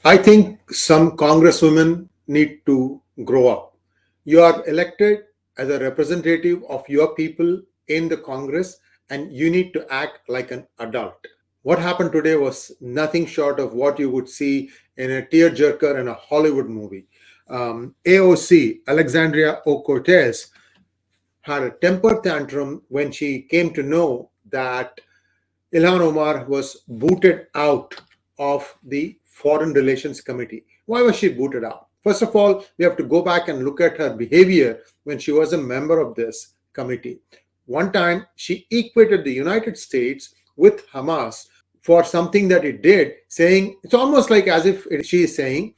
I think some congresswomen need to grow up. You are elected as a representative of your people in the Congress, and you need to act like an adult. What happened today was nothing short of what you would see in a tearjerker in a Hollywood movie. AOC, Alexandria Ocasio-Cortez, had a temper tantrum when she came to know that Ilhan Omar was booted out of the Foreign Relations Committee. Why was she booted out? First of all, we have to go back and look at her behavior when she was a member of this committee. One time, she equated the United States with Hamas for something that it did, saying it's almost like as if she is saying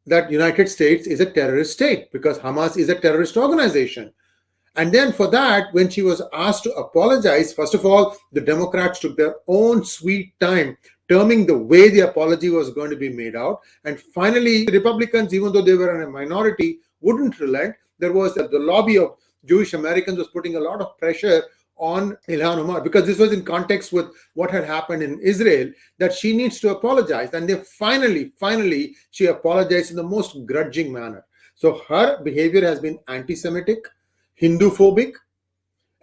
that United States is a terrorist state because Hamas is a terrorist organization. And then for that, when she was asked to apologize, first of all, the Democrats took their own sweet time terming the way the apology was going to be made out. And finally, the Republicans, even though they were in a minority, wouldn't relent. There was the lobby of Jewish Americans was putting a lot of pressure on Ilhan Omar because this was in context with what had happened in Israel, that she needs to apologize. And they finally, she apologized in the most grudging manner. So her behavior has been anti-Semitic, Hindu phobic,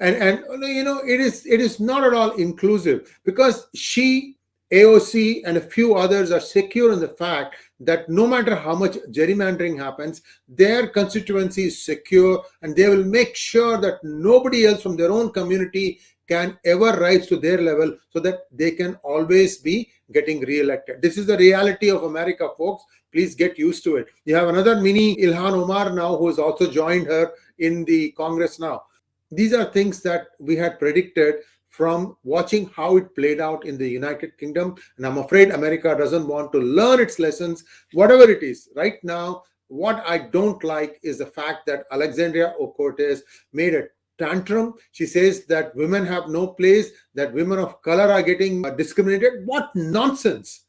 and it is not at all inclusive because she, AOC, and a few others are secure in the fact that no matter how much gerrymandering happens, their constituency is secure and they will make sure that nobody else from their own community can ever rise to their level so that they can always be getting re-elected. This is the reality of America, folks. Please get used to it. You have another mini Ilhan Omar now who has also joined her in the Congress now. These are things that we had predicted from watching how it played out in the United Kingdom. And I'm afraid America doesn't want to learn its lessons, whatever it is. Right now, what I don't like is the fact that Alexandria Ocasio-Cortez made a tantrum. She says that women have no place, that women of color are getting discriminated. What nonsense!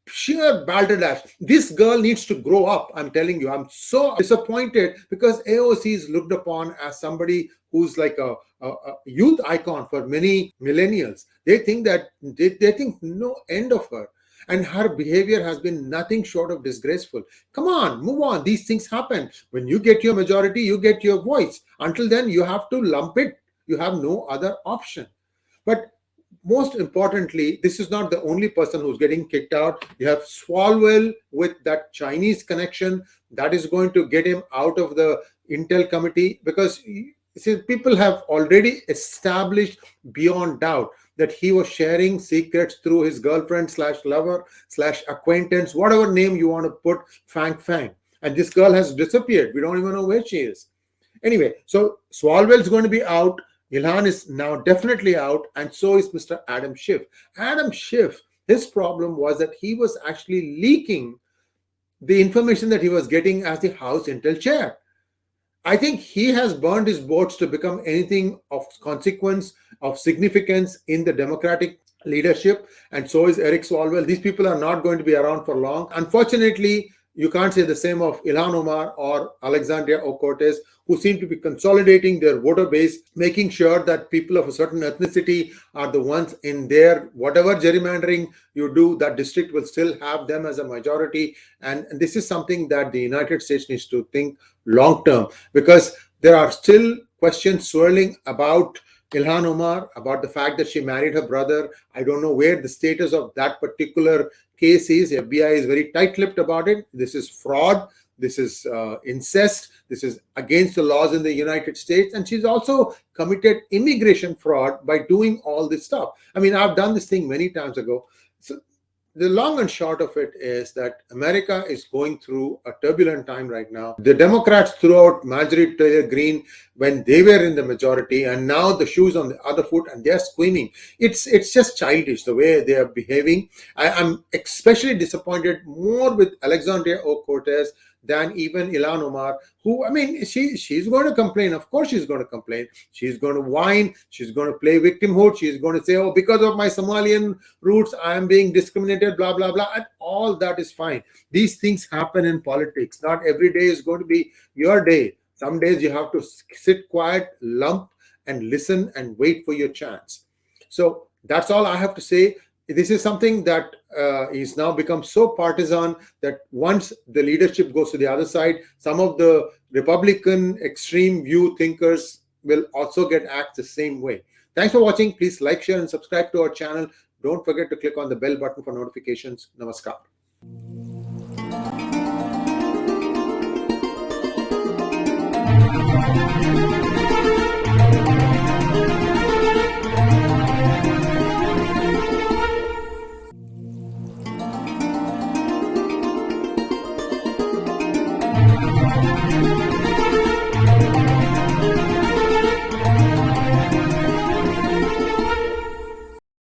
Sheer balderdash. This girl needs to grow up. I'm telling you, I'm so disappointed because AOC is looked upon as somebody who's like a youth icon for many millennials. They think that they think no end of her. And her behavior has been nothing short of disgraceful. Come on, move on. These things happen. When you get your majority, you get your voice. Until then, you have to lump it. You have no other option. But most importantly, this is not the only person who's getting kicked out. You have Swalwell with that Chinese connection that is going to get him out of the Intel committee because see, people have already established beyond doubt that he was sharing secrets through his girlfriend slash lover slash acquaintance, whatever name you want to put, Fang Fang. And this girl has disappeared. We don't even know where she is. Anyway, so Swalwell is going to be out. Ilhan is now definitely out, and so is Mr. Adam Schiff. Adam Schiff, his problem was that he was actually leaking the information that he was getting as the House Intel chair. I think he has burned his boats to become anything of consequence, of significance in the Democratic leadership, and so is Eric Swalwell. These people are not going to be around for long. Unfortunately, you can't say the same of Ilhan Omar or Alexandria Ocasio-Cortez, who seem to be consolidating their voter base, making sure that people of a certain ethnicity are the ones in their whatever gerrymandering you do, that district will still have them as a majority. And this is something that the United States needs to think long term, because there are still questions swirling about Ilhan Omar, about the fact that she married her brother. I don't know where the status of that particular case is. FBI is very tight-lipped about it. This is fraud. This is incest. This is against the laws in the United States. And she's also committed immigration fraud by doing all this stuff. I mean, I've done this thing many times ago. So the long and short of it is that America is going through a turbulent time right now. The Democrats threw out Marjorie Taylor Greene when they were in the majority, and now the shoe's on the other foot and they're screaming. It's just childish the way they are behaving. I'm especially disappointed more with Alexandria Ocasio-Cortez than even Ilhan Omar, who, I mean, she's going to complain. Of course she's going to complain. She's going to whine. She's going to play victimhood. She's going to say, oh, because of my Somalian roots, I am being discriminated, blah, blah, blah. And all that is fine. These things happen in politics. Not every day is going to be your day. Some days you have to sit quiet, lump, and listen and wait for your chance. So that's all I have to say. This is something that is now become so partisan that once the leadership goes to the other side, some of the Republican extreme view thinkers will also get act the same way. Thanks for watching. Please like, share, and subscribe to our channel. Don't forget to click on the bell button for notifications. Namaskar.